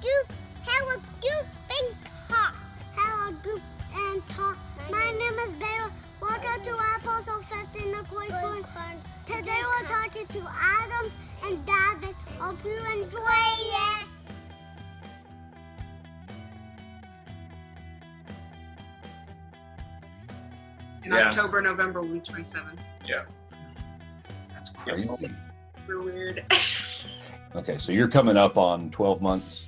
Hello, Goop and Talk. Hello, Goop and Talk. My name is Bear. Welcome to our Apostle 15 the Koi Corn. Today we're talking to Adams and Daven. Hope you enjoy it. In October, November, we'll be 27. Yeah. That's crazy. Super weird. Okay, so you're coming up on 12 months.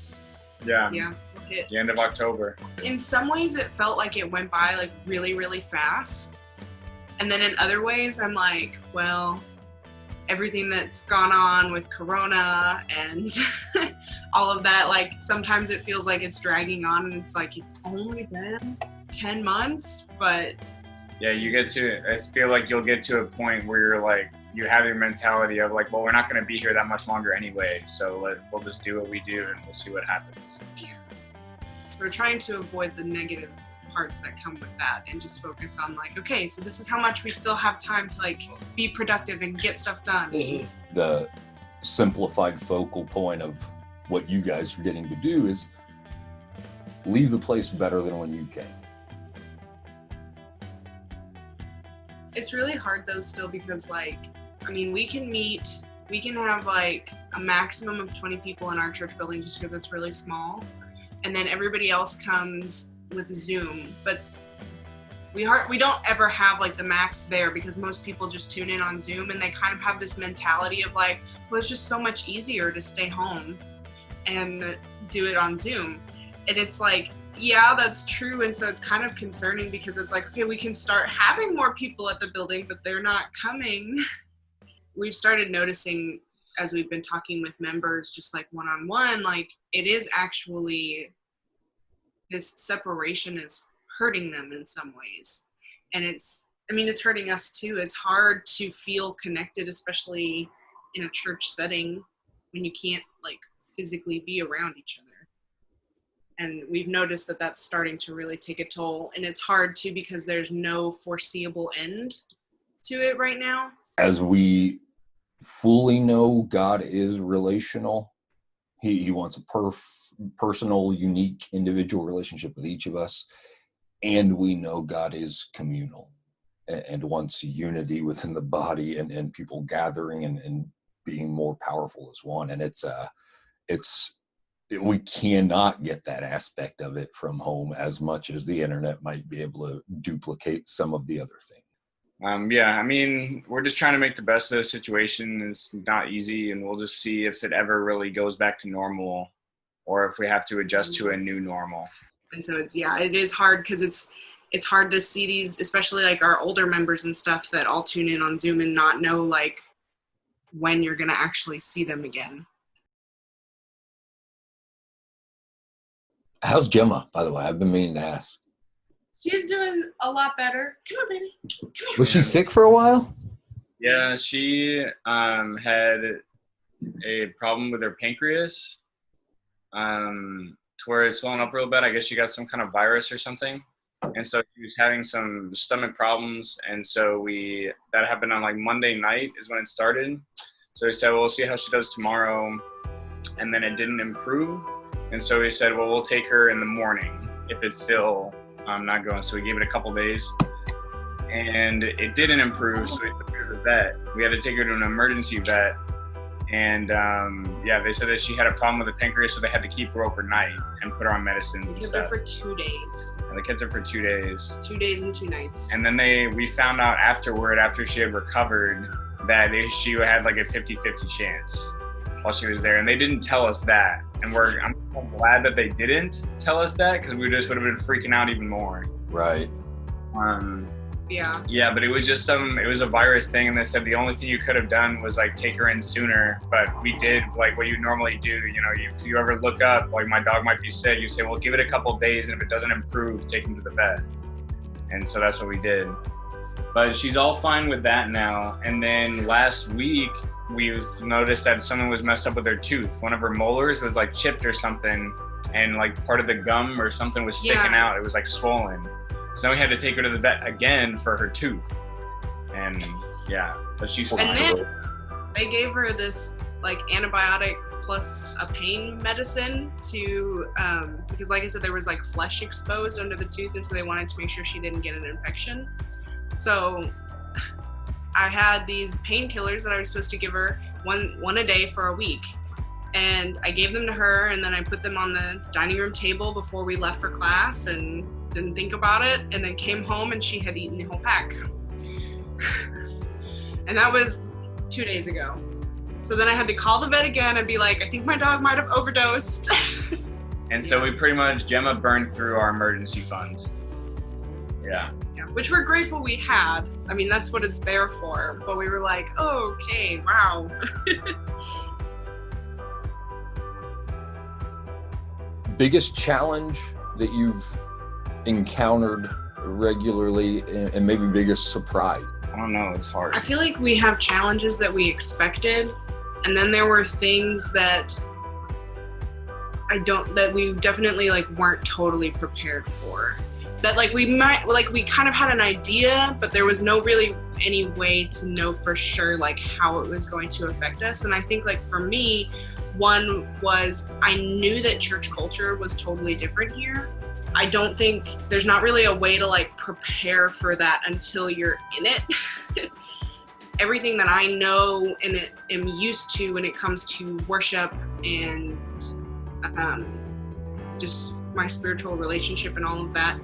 Yeah. Yeah. We'll hit. The end of October. In some ways, it felt like it went by like really, really fast. And then in other ways, I'm like, well, everything that's gone on with Corona and all of that, like sometimes it feels like it's dragging on and it's like, it's only been 10 months, but Yeah, I feel like you'll get to a point where you're like, you have your mentality of like, well, we're not going to be here that much longer anyway, so we'll just do what we do and we'll see what happens. we're trying to avoid the negative parts that come with that and just focus on like, okay, so this is how much we still have time to like be productive and get stuff done. Mm-hmm. The simplified focal point of what you guys are getting to do is leave the place better than when you came. It's really hard though still because like, I mean, we can have like a maximum of 20 people in our church building just because it's really small. And then everybody else comes with Zoom, but we don't ever have like the max there because most people just tune in on Zoom and they kind of have this mentality of like, well, it's just so much easier to stay home and do it on Zoom. And it's like, yeah, that's true. And so it's kind of concerning because it's like, okay, we can start having more people at the building, but they're not coming. We've started noticing as we've been talking with members, just like one-on-one, like it is actually, this separation is hurting them in some ways. And it's hurting us too. It's hard to feel connected, especially in a church setting when you can't like physically be around each other. And we've noticed that that's starting to really take a toll. And it's hard too because there's no foreseeable end to it right now. As we fully know God is relational, he wants a personal, unique, individual relationship with each of us. And we know God is communal and wants unity within the body and people gathering and being more powerful as one. And we cannot get that aspect of it from home as much as the internet might be able to duplicate some of the other things. We're just trying to make the best of the situation. It's not easy, and we'll just see if it ever really goes back to normal or if we have to adjust to a new normal. And so it is hard because it's hard to see these, especially like our older members and stuff that all tune in on Zoom and not know like when you're going to actually see them again. How's Gemma, by the way? I've been meaning to ask. She's doing a lot better. Come on, baby. Come here. Was she sick for a while? Yeah, Yes. she had a problem with her pancreas, to where it's swelling up real bad. I guess she got some kind of virus or something. And so she was having some stomach problems. And so that happened on like Monday night is when it started. So we said, well, we'll see how she does tomorrow. And then it didn't improve. And so we said, well, we'll take her in the morning if it's still not going. So we gave it a couple days and it didn't improve. So we took her to the vet. We had to take her to an emergency vet. And they said that she had a problem with the pancreas, so they had to keep her overnight and put her on medicines They and kept her stuff. for 2 days. And they kept her for 2 days. 2 days and 2 nights. And then we found out afterward, after she had recovered, that she had like a 50-50 chance while she was there. And they didn't tell us that. And I'm glad that they didn't tell us that because we just would have been freaking out even more. Right. Yeah, but it was just it was a virus thing, and they said the only thing you could have done was like take her in sooner, but we did like what you normally do, if you ever look up, like my dog might be sick, you say, well, give it a couple of days, and if it doesn't improve, take him to the vet. And so that's what we did. But she's all fine with that now. And then last week, we noticed that something was messed up with her tooth. One of her molars was like chipped or something, and like part of the gum or something was sticking out. It was like swollen. So we had to take her to the vet again for her tooth. And but she's fine. And then they gave her this like antibiotic plus a pain medicine to because like I said, there was like flesh exposed under the tooth, and so they wanted to make sure she didn't get an infection. So I had these painkillers that I was supposed to give her one a day for a week. And I gave them to her, and then I put them on the dining room table before we left for class and didn't think about it, and then came home and she had eaten the whole pack. And that was 2 days ago. So then I had to call the vet again and be like, I think my dog might have overdosed. And so we pretty much, Gemma burned through our emergency fund. Yeah. Yeah, which we're grateful we had. I mean, that's what it's there for. But we were like, oh, okay, wow. Biggest challenge that you've encountered regularly, and maybe biggest surprise? I don't know, it's hard. I feel like we have challenges that we expected, and then there were things that we definitely like weren't totally prepared for. That like we kind of had an idea, but there was no really any way to know for sure like how it was going to affect us. And I think like for me, one was I knew that church culture was totally different here. I don't think there's not really a way to like prepare for that until you're in it. Everything that I know and am used to when it comes to worship and just my spiritual relationship and all of that,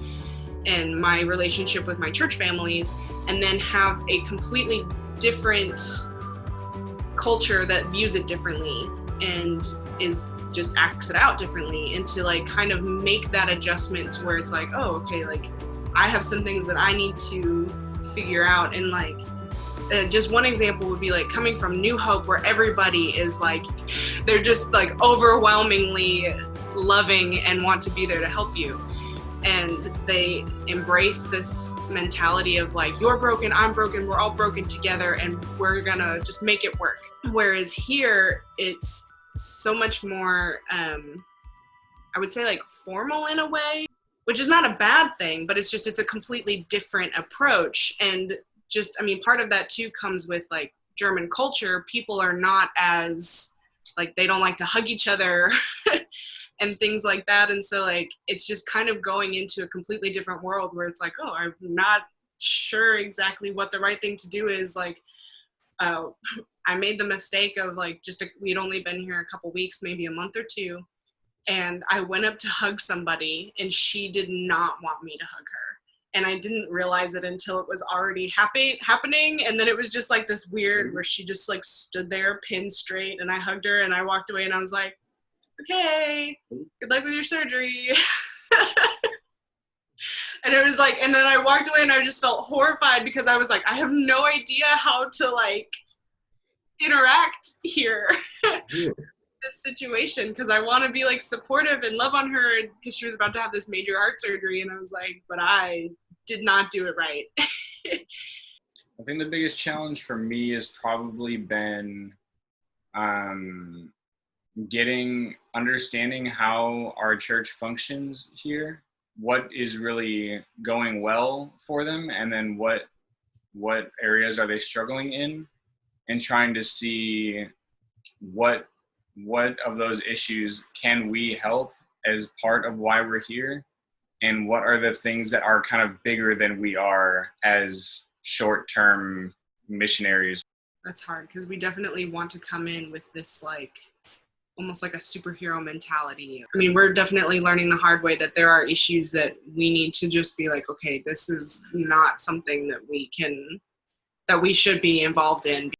and my relationship with my church families, and then have a completely different culture that views it differently and is just acts it out differently, and to like kind of make that adjustment to where it's like, oh, okay, like I have some things that I need to figure out. And like just one example would be like coming from New Hope, where everybody is like, they're just like overwhelmingly loving and want to be there to help you. And they embrace this mentality of like, you're broken, I'm broken, we're all broken together, and we're gonna just make it work. Whereas here, it's so much more, I would say like formal in a way, which is not a bad thing, but it's a completely different approach. And just, I mean, part of that too comes with like German culture. People are not as, like, they don't like to hug each other and things like that. And so like, it's just kind of going into a completely different world where it's like, oh, I'm not sure exactly what the right thing to do is. Like, I made the mistake of like, we'd only been here a couple weeks, maybe a month or two. And I went up to hug somebody and she did not want me to hug her. And I didn't realize it until it was already happening. And then it was just like this weird where she just like stood there pinned straight, and I hugged her and I walked away and I was like, okay, good luck with your surgery. And it was like, and then I walked away and I just felt horrified because I was like, I have no idea how to like interact here. This situation, because I want to be like supportive and love on her, because she was about to have this major heart surgery, and I was like, but I did not do it right. I think the biggest challenge for me has probably been understanding how our church functions here, what is really going well for them, and then what areas are they struggling in, and trying to see what of those issues can we help as part of why we're here, and what are the things that are kind of bigger than we are as short-term missionaries. That's hard, because we definitely want to come in with this like almost like a superhero mentality. I mean, we're definitely learning the hard way that there are issues that we need to just be like, okay, this is not something that we should be involved in.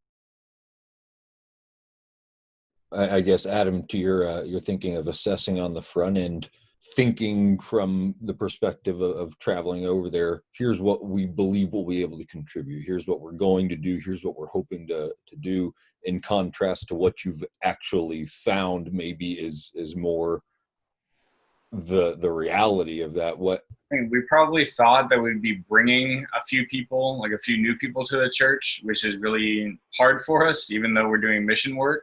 I guess, Adam, to your thinking of assessing on the front end, thinking from the perspective of traveling over there, here's what we believe we'll be able to contribute. Here's what we're going to do. Here's what we're hoping to do, in contrast to what you've actually found maybe is more the reality of that. What I mean, we probably thought that we'd be bringing a few people, like a few new people to the church, which is really hard for us, even though we're doing mission work.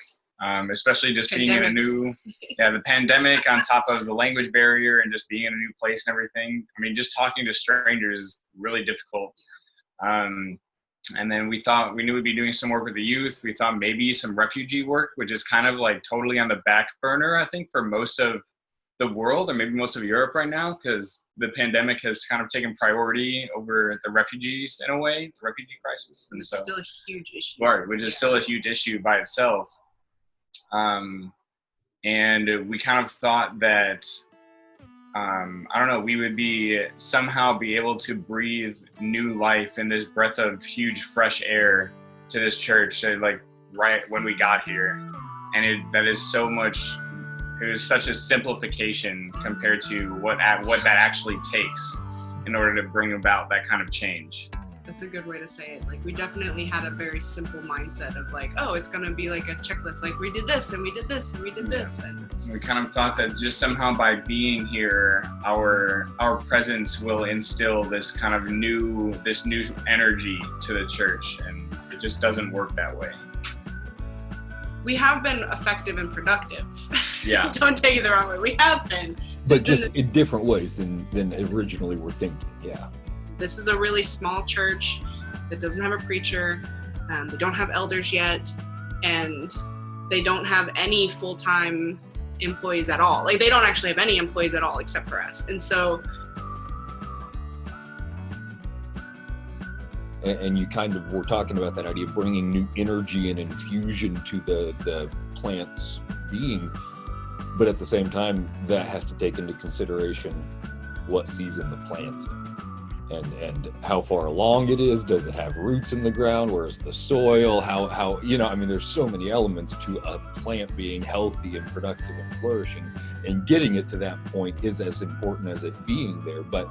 Especially just being in a new, the pandemic on top of the language barrier and just being in a new place and everything. I mean, just talking to strangers is really difficult. And then we knew we'd be doing some work with the youth. We thought maybe some refugee work, which is kind of like totally on the back burner, I think, for most of the world, or maybe most of Europe right now, because the pandemic has kind of taken priority over the refugees in a way, the refugee crisis. And It's so, still a huge issue. right, which is still a huge issue by itself. And we kind of thought that, I don't know, we would somehow be able to breathe new life in this breath of huge fresh air to this church, like right when we got here. And that is so much. It was such a simplification compared to what that actually takes in order to bring about that kind of change. That's a good way to say it. Like, we definitely had a very simple mindset of like, oh, it's going to be like a checklist. Like, we did this and we did this and we did this. And we kind of thought that just somehow by being here, our presence will instill this kind of new energy to the church. And it just doesn't work that way. We have been effective and productive. Yeah. Don't take it the wrong way. We have been. But just in different ways than originally we're thinking. Yeah. This is a really small church that doesn't have a preacher. They don't have elders yet. And they don't have any full-time employees at all. Like, they don't actually have any employees at all except for us. And so... And you kind of were talking about that idea of bringing new energy and infusion to the plant's being. But at the same time, that has to take into consideration what season the plant's in. And how far along it is. Does it have roots in the ground? Where's the soil? How there's so many elements to a plant being healthy and productive and flourishing, and getting it to that point is as important as it being there. But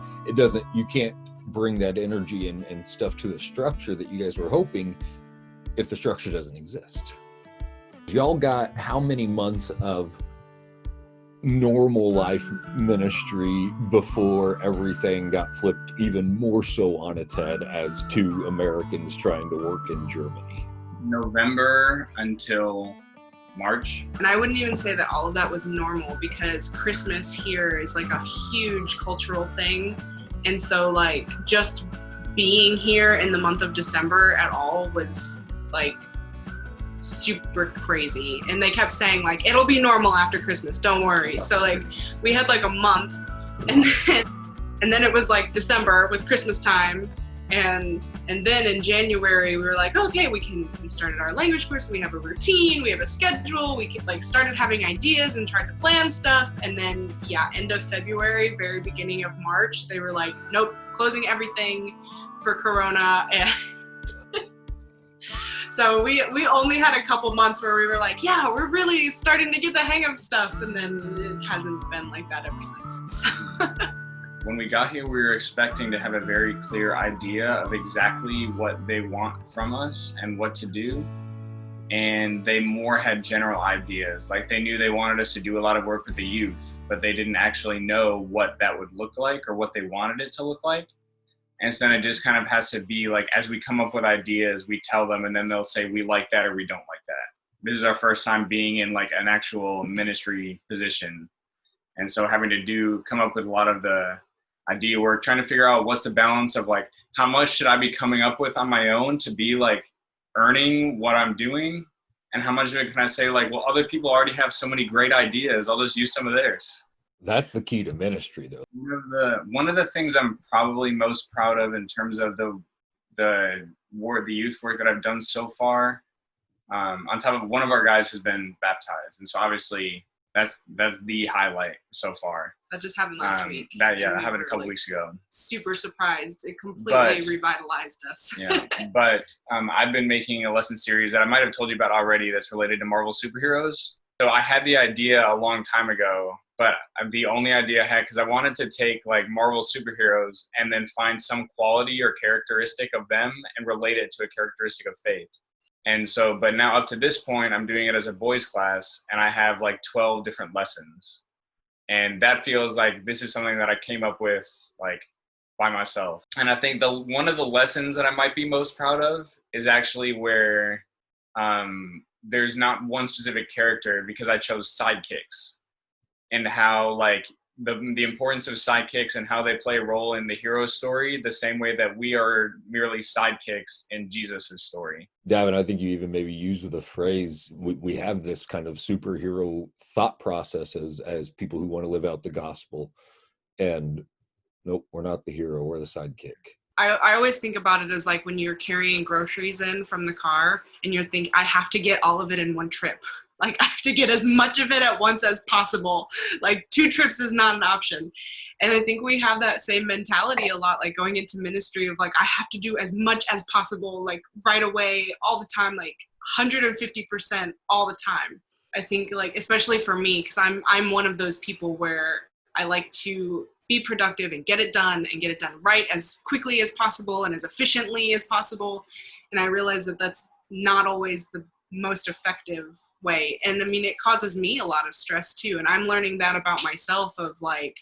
you can't bring that energy and stuff to the structure that you guys were hoping if the structure doesn't exist. Y'all got how many months of normal life ministry before everything got flipped even more so on its head as two Americans trying to work in Germany? November until March. And I wouldn't even say that all of that was normal, because Christmas here is like a huge cultural thing. And so like just being here in the month of December at all was like super crazy. And they kept saying like, it'll be normal after Christmas, don't worry. So like we had like a month, and then it was like December with Christmas time. And then in January we were like, okay, we started our language course, we have a routine, we have a schedule, we started having ideas and tried to plan stuff. And then end of February, very beginning of March, they were like, nope, closing everything for Corona. And so we only had a couple months where we were like, yeah, we're really starting to get the hang of stuff. And then it hasn't been like that ever since. So. When we got here, we were expecting to have a very clear idea of exactly what they want from us and what to do. And they more had general ideas. Like, they knew they wanted us to do a lot of work with the youth, but they didn't actually know what that would look like or what they wanted it to look like. And so then it just kind of has to be like, as we come up with ideas, we tell them, and then they'll say, we like that or we don't like that. This is our first time being in like an actual ministry position. And so having to come up with a lot of the idea work, trying to figure out what's the balance of like, how much should I be coming up with on my own to be like earning what I'm doing, and how much of it can I say like, well, other people already have so many great ideas, I'll just use some of theirs. That's the key to ministry, though. One of the things I'm probably most proud of in terms of the youth work that I've done so far, on top of one of our guys has been baptized, and so obviously that's the highlight so far. That just happened last week. That happened a couple weeks ago. Super surprised. It completely revitalized us. Yeah, but I've been making a lesson series that I might have told you about already that's related to Marvel superheroes. So I had the idea a long time ago, but the only idea I had, because I wanted to take like Marvel superheroes and then find some quality or characteristic of them and relate it to a characteristic of faith. And so, but now up to this point, I'm doing it as a boys class, and I have like 12 different lessons. And that feels like this is something that I came up with like by myself. And I think one of the lessons that I might be most proud of is actually where there's not one specific character, because I chose sidekicks, and how like the importance of sidekicks and how they play a role in the hero story, the same way that we are merely sidekicks in Jesus's story. Daven, I think you even maybe use the phrase, we have this kind of superhero thought process as people who want to live out the gospel. And nope, we're not the hero, we're the sidekick. I always think about it as like when you're carrying groceries in from the car and you're thinking, I have to get all of it in one trip. Like, I have to get as much of it at once as possible. Like, 2 trips is not an option. And I think we have that same mentality a lot, like going into ministry of like, I have to do as much as possible, like right away, all the time, like 150% all the time. I think like, especially for me, because I'm one of those people where I like to be productive and get it done right as quickly as possible and as efficiently as possible. And I realize that that's not always the most effective way. And I mean, it causes me a lot of stress too. And I'm learning that about myself of like,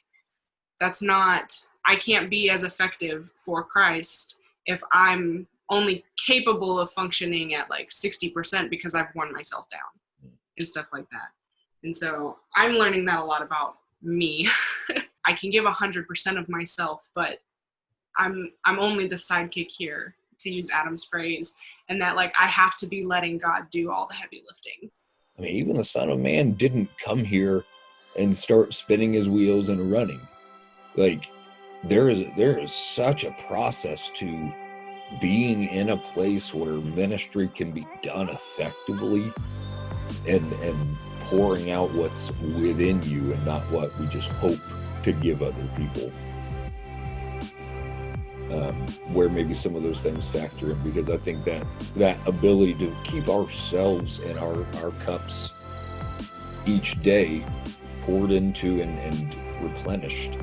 I can't be as effective for Christ if I'm only capable of functioning at like 60% because I've worn myself down and stuff like that. And so I'm learning that a lot about me. I can give 100% of myself, but I'm only the sidekick here, to use Adam's phrase, and that like I have to be letting God do all the heavy lifting. I mean, even the Son of Man didn't come here and start spinning his wheels and running. Like, there is such a process to being in a place where ministry can be done effectively and pouring out what's within you and not what we just hope to give other people. Where maybe some of those things factor in, because I think that ability to keep ourselves and our cups each day poured into and replenished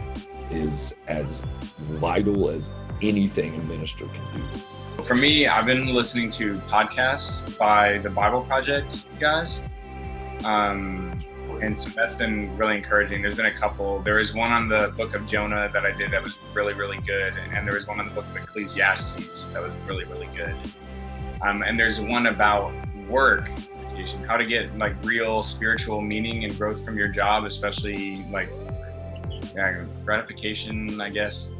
is as vital as anything a minister can do. For me, I've been listening to podcasts by the Bible Project guys. And so that's been really encouraging. There's been a couple. There was one on the book of Jonah that I did that was really, really good. And there was one on the book of Ecclesiastes that was really, really good. And there's one about work, how to get like real spiritual meaning and growth from your job, especially like gratification, I guess.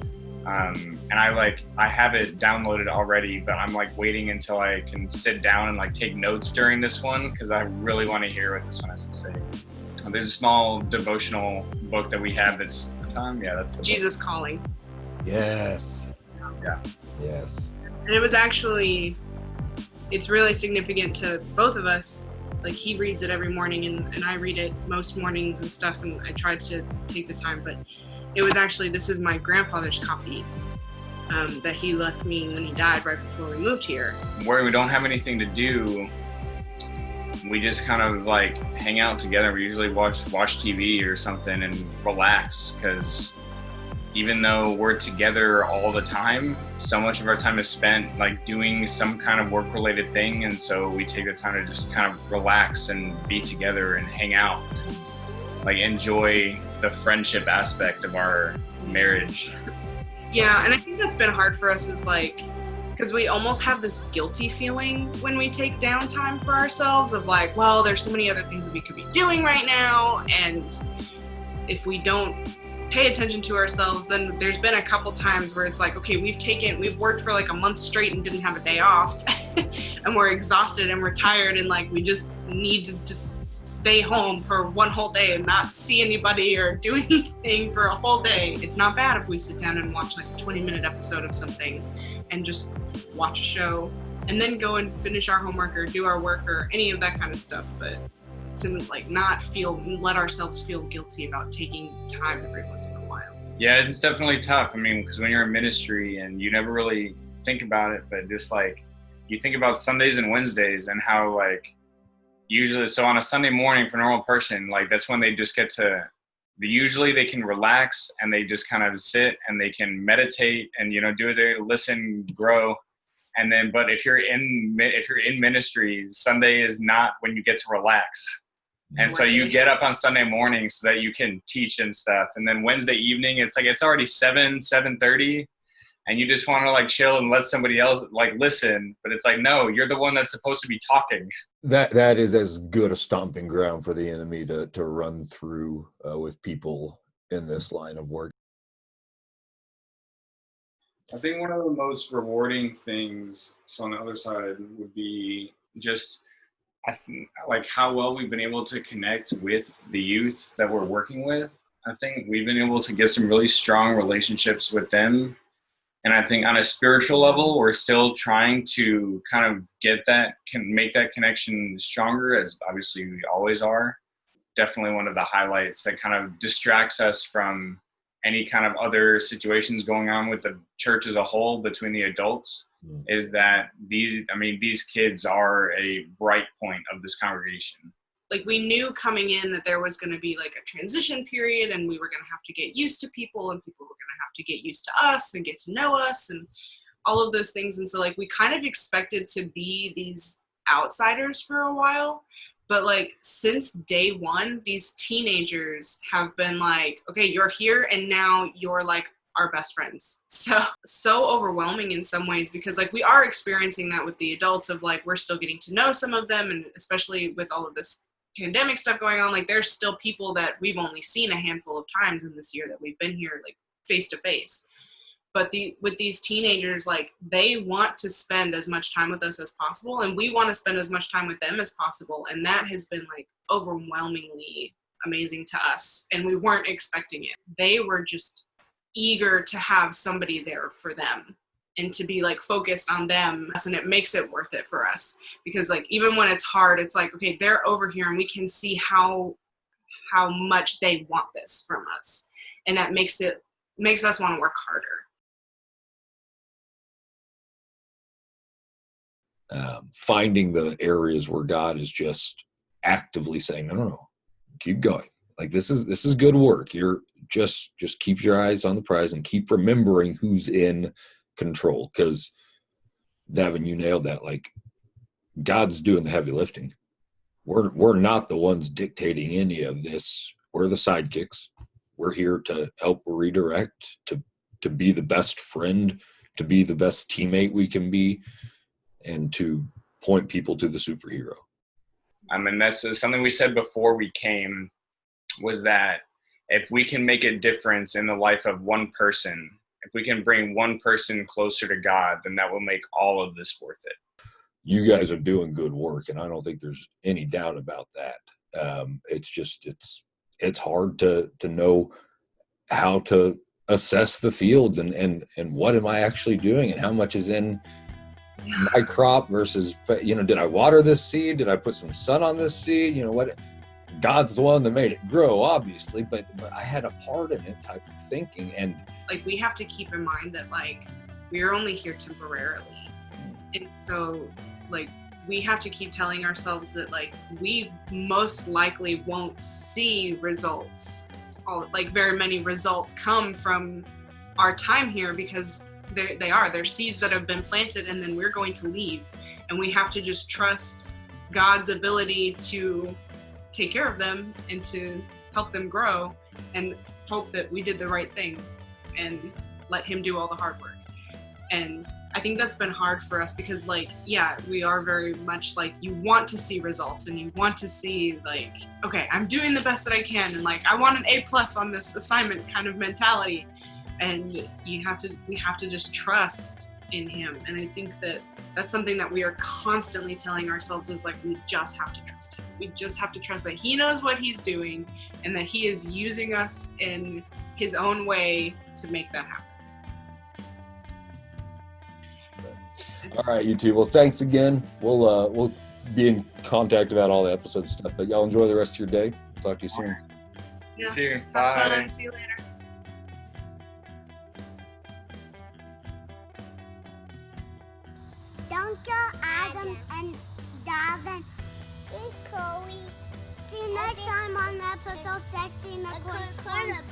And I have it downloaded already, but I'm like waiting until I can sit down and like take notes during this one, because I really want to hear what this one has to say. There's a small devotional book that we have that's that's the Jesus book. Calling. Yes. Yeah. Yes. And it was actually, it's really significant to both of us. Like, he reads it every morning and I read it most mornings and stuff, and I tried to take the time, but it was actually, this is my grandfather's copy that he left me when he died right before we moved here. Where we don't have anything to do, we just kind of like hang out together. We usually watch TV or something and relax, because even though we're together all the time, so much of our time is spent like doing some kind of work-related thing, and so we take the time to just kind of relax and be together and hang out and like enjoy the friendship aspect of our marriage. Yeah, and I think that's been hard for us, is like, because we almost have this guilty feeling when we take downtime for ourselves of like, well, there's so many other things that we could be doing right now, and if we don't pay attention to ourselves, then there's been a couple times where it's like, okay, we've worked for like a month straight and didn't have a day off and we're exhausted and we're tired, and like we just need to just stay home for one whole day and not see anybody or do anything for a whole day. It's not bad if we sit down and watch like a 20-minute episode of something and just watch a show and then go and finish our homework or do our work or any of that kind of stuff. But to like not let ourselves feel guilty about taking time every once in a while. Yeah, it's definitely tough. I mean, because when you're in ministry and you never really think about it, but just like you think about Sundays and Wednesdays and how like usually, so on a Sunday morning for a normal person, like that's when they just get to, usually they can relax and they just kind of sit and they can meditate and, do their listen, grow. And then, but if you're in ministry, Sunday is not when you get to relax. And so you get up on Sunday morning so that you can teach and stuff. And then Wednesday evening, it's like, it's already 7:30 and you just want to like chill and let somebody else like listen. But it's like, no, you're the one that's supposed to be talking. That is as good a stomping ground for the enemy to run through with people in this line of work. I think one of the most rewarding things, so on the other side, would be just, I think, like how well we've been able to connect with the youth that we're working with. I think we've been able to get some really strong relationships with them. And I think on a spiritual level, we're still trying to kind of make that connection stronger, as obviously we always are. Definitely one of the highlights that kind of distracts us from any kind of other situations going on with the church as a whole between the adults is that these kids are a bright point of this congregation. Like, we knew coming in that there was going to be like a transition period, and we were going to have to get used to people, and people were going to have to get used to us and get to know us and all of those things. And so like we kind of expected to be these outsiders for a while. But like since day one, these teenagers have been like, okay, you're here and now you're like our best friends. So overwhelming in some ways, because like we are experiencing that with the adults of like, we're still getting to know some of them. And especially with all of this pandemic stuff going on, like there's still people that we've only seen a handful of times in this year that we've been here like face to face. But with these teenagers, like they want to spend as much time with us as possible, and we want to spend as much time with them as possible. And that has been like overwhelmingly amazing to us, and we weren't expecting it. They were just eager to have somebody there for them and to be like focused on them, and it makes it worth it for us, because like even when it's hard, it's like, okay, they're over here and we can see how much they want this from us, and that makes us want to work harder. Finding the areas where God is just actively saying, no, keep going. Like this is good work. You're just keep your eyes on the prize and keep remembering who's in control. Because Daven, you nailed that. Like God's doing the heavy lifting. We're not the ones dictating any of this. We're the sidekicks. We're here to help redirect, to be the best friend, to be the best teammate we can be, and to point people to the superhero. I mean, that's something we said before we came, was that if we can make a difference in the life of one person, if we can bring one person closer to God, then that will make all of this worth it. You guys are doing good work, and I don't think there's any doubt about that. It's hard to know how to assess the fields and what am I actually doing and how much is in my crop versus, did I water this seed? Did I put some sun on this seed? What? God's the one that made it grow, obviously, but I had a part in it type of thinking. And like, we have to keep in mind that like, we're only here temporarily. And so like, we have to keep telling ourselves that like, we most likely won't see results. Very many results come from our time here, because they're seeds that have been planted, and then we're going to leave, and we have to just trust God's ability to take care of them and to help them grow, and hope that we did the right thing and let him do all the hard work. And I think that's been hard for us, because like, yeah, we are very much like, you want to see results and you want to see like, okay, I'm doing the best that I can, and like I want an A+ on this assignment kind of mentality. And we have to just trust in him. And I think that's something that we are constantly telling ourselves, is like, we just have to trust him. We just have to trust that he knows what he's doing, and that he is using us in his own way to make that happen. All right, you two. Well, thanks again. We'll be in contact about all the episode stuff, but y'all enjoy the rest of your day. Talk to you soon. Yeah. You too. Have Bye. fun. See you later. Duncan, Adam, and Daven. See Chloe. See you next time on episode 16 of Corner.